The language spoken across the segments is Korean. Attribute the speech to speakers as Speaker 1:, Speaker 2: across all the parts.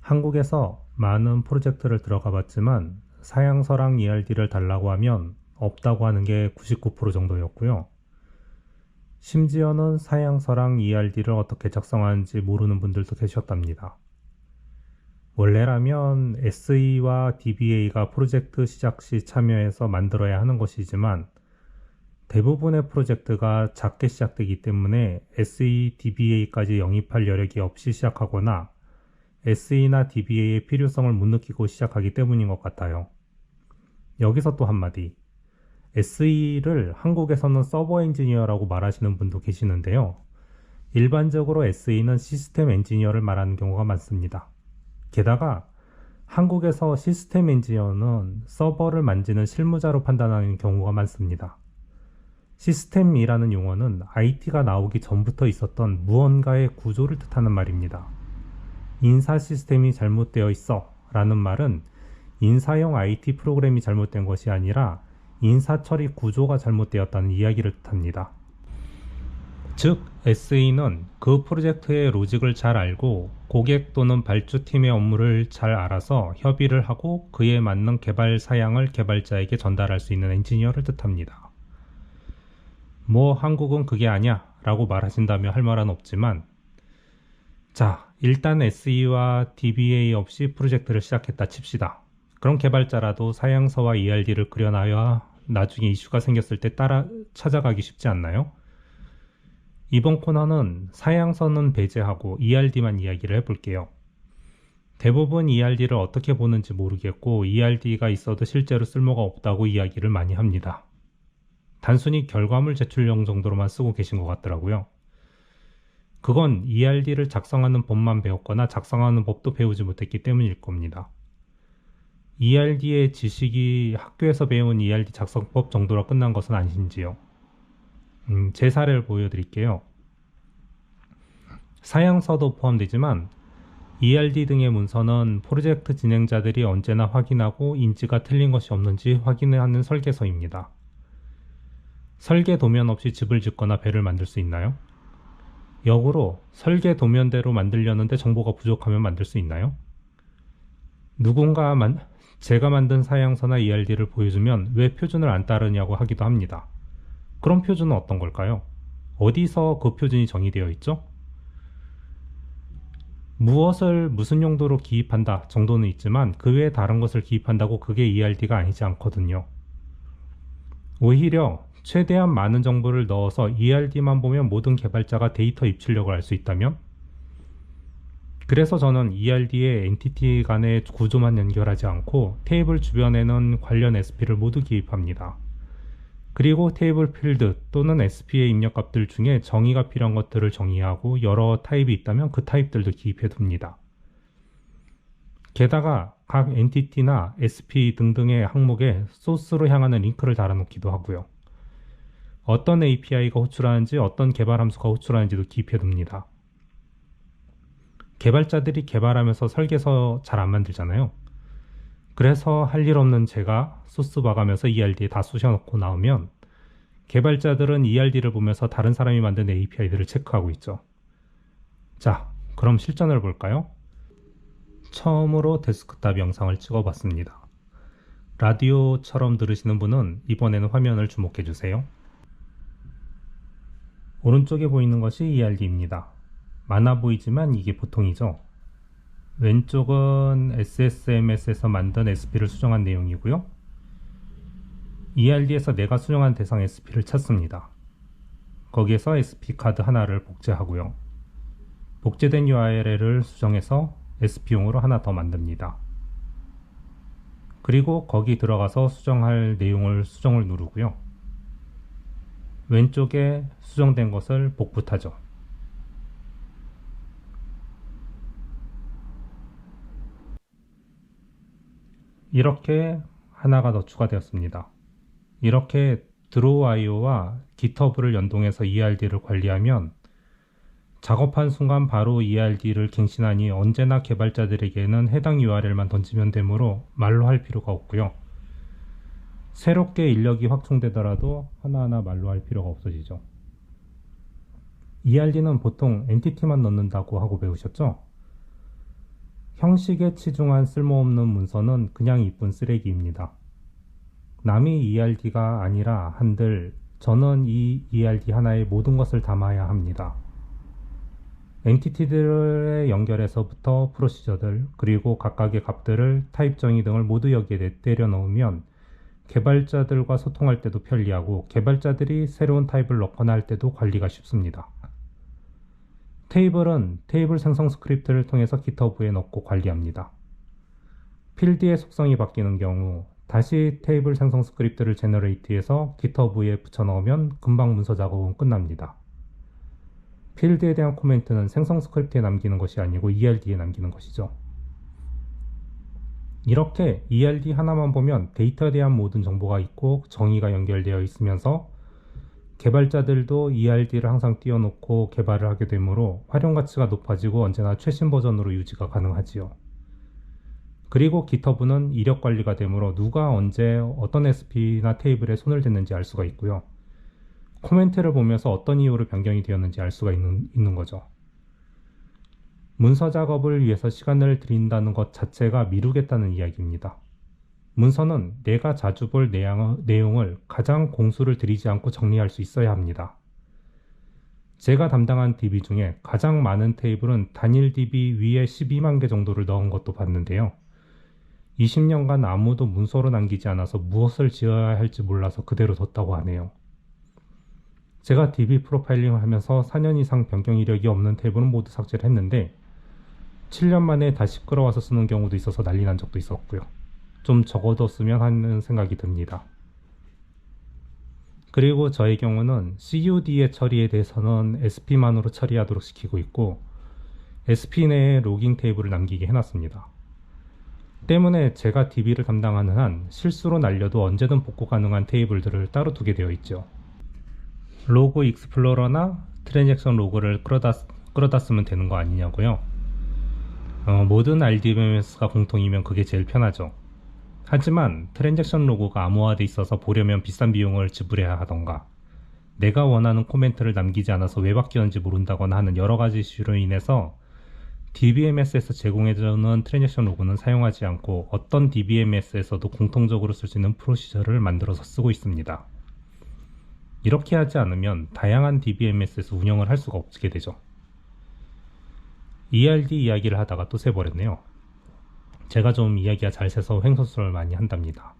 Speaker 1: 한국에서 많은 프로젝트를 들어가 봤지만 사양서랑 ERD를 달라고 하면 없다고 하는 게 99% 정도였고요. 심지어는 사양서랑 ERD를 어떻게 작성하는지 모르는 분들도 계셨답니다. 원래라면 SE와 DBA가 프로젝트 시작 시 참여해서 만들어야 하는 것이지만 대부분의 프로젝트가 작게 시작되기 때문에 SE, DBA까지 영입할 여력이 없이 시작하거나 SE나 DBA의 필요성을 못 느끼고 시작하기 때문인 것 같아요. 여기서 또 한마디. SE를 한국에서는 서버 엔지니어라고 말하시는 분도 계시는데요. 일반적으로 SE는 시스템 엔지니어를 말하는 경우가 많습니다. 게다가 한국에서 시스템 엔지니어는 서버를 만지는 실무자로 판단하는 경우가 많습니다. 시스템이라는 용어는 IT가 나오기 전부터 있었던 무언가의 구조를 뜻하는 말입니다. 인사 시스템이 잘못되어 있어 라는 말은 인사형 IT 프로그램이 잘못된 것이 아니라 인사 처리 구조가 잘못되었다는 이야기를 뜻합니다. 즉, SE는 그 프로젝트의 로직을 잘 알고 고객 또는 발주팀의 업무를 잘 알아서 협의를 하고 그에 맞는 개발 사양을 개발자에게 전달할 수 있는 엔지니어를 뜻합니다. 뭐 한국은 그게 아니야 라고 말하신다면 할 말은 없지만, 자, 일단 SE와 DBA 없이 프로젝트를 시작했다 칩시다. 그럼 개발자라도 사양서와 ERD를 그려놔야 나중에 이슈가 생겼을 때 따라 찾아가기 쉽지 않나요? 이번 코너는 사양서는 배제하고 ERD만 이야기를 해볼게요. 대부분 ERD를 어떻게 보는지 모르겠고 ERD가 있어도 실제로 쓸모가 없다고 이야기를 많이 합니다. 단순히 결과물 제출용 정도로만 쓰고 계신 것 같더라고요. 그건 ERD를 작성하는 법만 배웠거나 작성하는 법도 배우지 못했기 때문일 겁니다. ERD의 지식이 학교에서 배운 ERD 작성법 정도로 끝난 것은 아니신지요? 제 사례를 보여드릴게요. 사양서도 포함되지만 ERD 등의 문서는 프로젝트 진행자들이 언제나 확인하고 인지가 틀린 것이 없는지 확인하는 설계서입니다. 설계 도면 없이 집을 짓거나 배를 만들 수 있나요? 역으로 설계 도면대로 만들려는데 정보가 부족하면 만들 수 있나요? 제가 만든 사양서나 ERD를 보여주면 왜 표준을 안 따르냐고 하기도 합니다. 그럼 표준은 어떤 걸까요? 어디서 그 표준이 정의되어 있죠? 무엇을 무슨 용도로 기입한다 정도는 있지만 그 외에 다른 것을 기입한다고 그게 ERD가 아니지 않거든요. 오히려 최대한 많은 정보를 넣어서 ERD만 보면 모든 개발자가 데이터 입출력을 알 수 있다면? 그래서 저는 ERD의 엔티티 간의 구조만 연결하지 않고 테이블 주변에는 관련 SP를 모두 기입합니다. 그리고 테이블 필드 또는 SP의 입력 값들 중에 정의가 필요한 것들을 정의하고 여러 타입이 있다면 그 타입들도 기입해 둡니다. 게다가 각 엔티티나 SP 등등의 항목에 소스로 향하는 링크를 달아놓기도 하고요. 어떤 API가 호출하는지 어떤 개발 함수가 호출하는지도 기입해 둡니다. 개발자들이 개발하면서 설계서 잘 안 만들잖아요. 그래서 할 일 없는 제가 소스 봐가면서 ERD에 다 쑤셔넣고 나오면 개발자들은 ERD를 보면서 다른 사람이 만든 API들을 체크하고 있죠. 자, 그럼 실전을 볼까요? 처음으로 데스크탑 영상을 찍어봤습니다. 라디오처럼 들으시는 분은 이번에는 화면을 주목해주세요. 오른쪽에 보이는 것이 ERD입니다. 많아 보이지만 이게 보통이죠. 왼쪽은 SSMS에서 만든 SP를 수정한 내용이고요. ERD에서 내가 수정한 대상 SP를 찾습니다. 거기에서 SP 카드 하나를 복제하고요. 복제된 URL을 수정해서 SP용으로 하나 더 만듭니다. 그리고 거기 들어가서 수정할 내용을 수정을 누르고요. 왼쪽에 수정된 것을 복붙 하죠. 이렇게 하나가 더 추가되었습니다. 이렇게 드로우.io와 GitHub를 연동해서 ERD를 관리하면 작업한 순간 바로 ERD를 갱신하니 언제나 개발자들에게는 해당 URL만 던지면 되므로 말로 할 필요가 없고요. 새롭게 인력이 확충되더라도 하나하나 말로 할 필요가 없어지죠. ERD는 보통 엔티티만 넣는다고 하고 배우셨죠? 형식에 치중한 쓸모없는 문서는 그냥 이쁜 쓰레기입니다. 남이 ERD가 아니라 한들 저는 이 ERD 하나에 모든 것을 담아야 합니다. 엔티티들의 연결에서부터 프로시저들, 그리고 각각의 값들을 타입 정의 등을 모두 여기에 때려 넣으면 개발자들과 소통할 때도 편리하고 개발자들이 새로운 타입을 넣거나 할 때도 관리가 쉽습니다. 테이블은 테이블 생성 스크립트를 통해서 GitHub에 넣고 관리합니다. 필드의 속성이 바뀌는 경우 다시 테이블 생성 스크립트를 제너레이트해서 GitHub에 붙여 넣으면 금방 문서 작업은 끝납니다. 필드에 대한 코멘트는 생성 스크립트에 남기는 것이 아니고 ERD에 남기는 것이죠. 이렇게 ERD 하나만 보면 데이터에 대한 모든 정보가 있고 정의가 연결되어 있으면서 개발자들도 ERD를 항상 띄워놓고 개발을 하게 되므로 활용 가치가 높아지고 언제나 최신 버전으로 유지가 가능하지요. 그리고 GitHub는 이력 관리가 되므로 누가 언제 어떤 SP나 테이블에 손을 댔는지 알 수가 있고요. 코멘트를 보면서 어떤 이유로 변경이 되었는지 알 수가 있는 거죠. 문서 작업을 위해서 시간을 들인다는 것 자체가 미루겠다는 이야기입니다. 문서는 내가 자주 볼 내용을 가장 공수를 들이지 않고 정리할 수 있어야 합니다. 제가 담당한 DB 중에 가장 많은 테이블은 단일 DB 위에 12만 개 정도를 넣은 것도 봤는데요. 20년간 아무도 문서로 남기지 않아서 무엇을 지어야 할지 몰라서 그대로 뒀다고 하네요. 제가 DB 프로파일링을 하면서 4년 이상 변경 이력이 없는 테이블은 모두 삭제를 했는데 7년 만에 다시 끌어와서 쓰는 경우도 있어서 난리 난 적도 있었고요. 좀 적어뒀으면 하는 생각이 듭니다. 그리고 저의 경우는 CUD의 처리에 대해서는 SP만으로 처리하도록 시키고 있고 SP 내에 로깅 테이블을 남기게 해놨습니다. 때문에 제가 DB를 담당하는 한 실수로 날려도 언제든 복구 가능한 테이블들을 따로 두게 되어 있죠. 로그 익스플로러나 트랜잭션 로그를 끌어다 쓰면 되는 거 아니냐고요? 모든 RDBMS가 공통이면 그게 제일 편하죠. 하지만 트랜잭션 로그가 암호화돼 있어서 보려면 비싼 비용을 지불해야 하던가 내가 원하는 코멘트를 남기지 않아서 왜 바뀌었는지 모른다거나 하는 여러가지 이슈로 인해서 DBMS에서 제공해주는 트랜잭션 로그는 사용하지 않고 어떤 DBMS에서도 공통적으로 쓸 수 있는 프로시저를 만들어서 쓰고 있습니다. 이렇게 하지 않으면 다양한 DBMS에서 운영을 할 수가 없게 되죠. ERD 이야기를 하다가 또 새버렸네요. 제가 좀 이야기가 잘 새서 횡설수설을 많이 한답니다.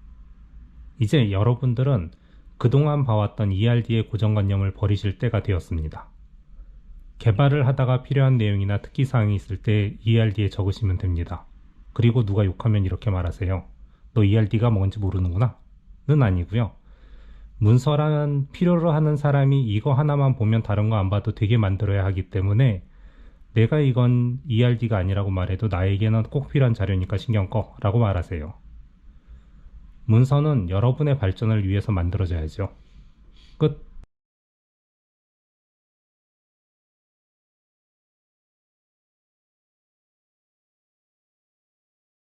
Speaker 1: 이제 여러분들은 그동안 봐왔던 ERD의 고정관념을 버리실 때가 되었습니다. 개발을 하다가 필요한 내용이나 특기사항이 있을 때 ERD에 적으시면 됩니다. 그리고 누가 욕하면 이렇게 말하세요. 너 ERD가 뭔지 모르는구나? 는 아니고요. 문서라는 필요로 하는 사람이 이거 하나만 보면 다른 거 안 봐도 되게 만들어야 하기 때문에 내가 이건 ERD가 아니라고 말해도 나에게는 꼭 필요한 자료니까 신경 꺼 라고 말하세요. 문서는 여러분의 발전을 위해서 만들어져야죠. 끝.